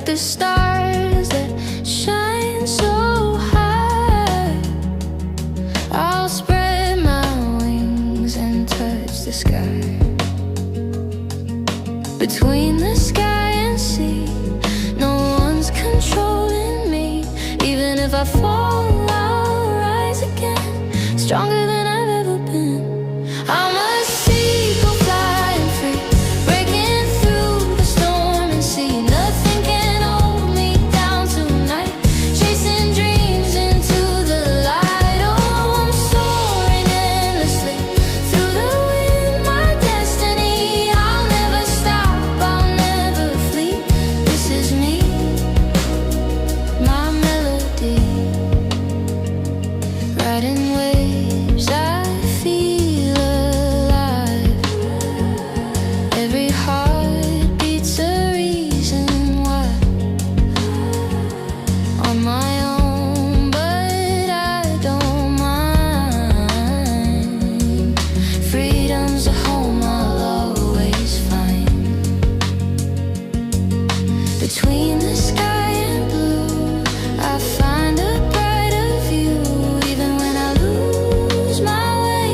the stars that shine so high. I'll spread my wings and touch the sky. Between the sky and sea, no one's controlling me. Even if I fall, I'll rise again, stronger than I've ever been. I'm a seagull flying free, breaking through the storm and sea. Nothing can hold me down tonight, chasing dreams into the light. Oh, I'm soaring endlessly through the wind, my destiny. I'll never stop, I'll never flee. This is me, my melody. Riding waves, I feel alive. Every heart beats a reason why. On my own, but I don't mind. Freedom's a home I'll always find. Between the sky and blue, I find a brighter view. Even when I lose my way,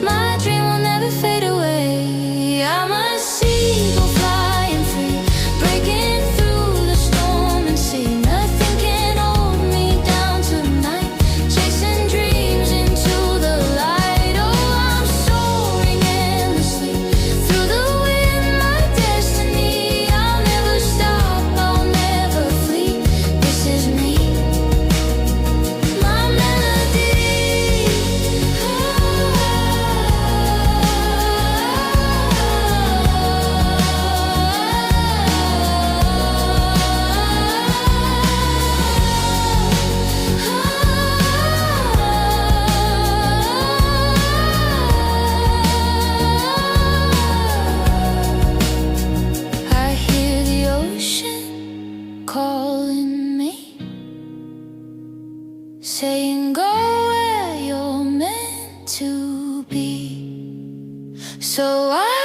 my dream will never fade away. I'm a seagull flying free, breaking through the storm and sea. Nothing can hold me down tonight, chasing dreams into the light. Oh, I'm soaring endlessly through the wind, my destiny. I'll never stop, I'll never flee. This is me, my melody. I hear the ocean calling me, saying go where you're meant to be. So I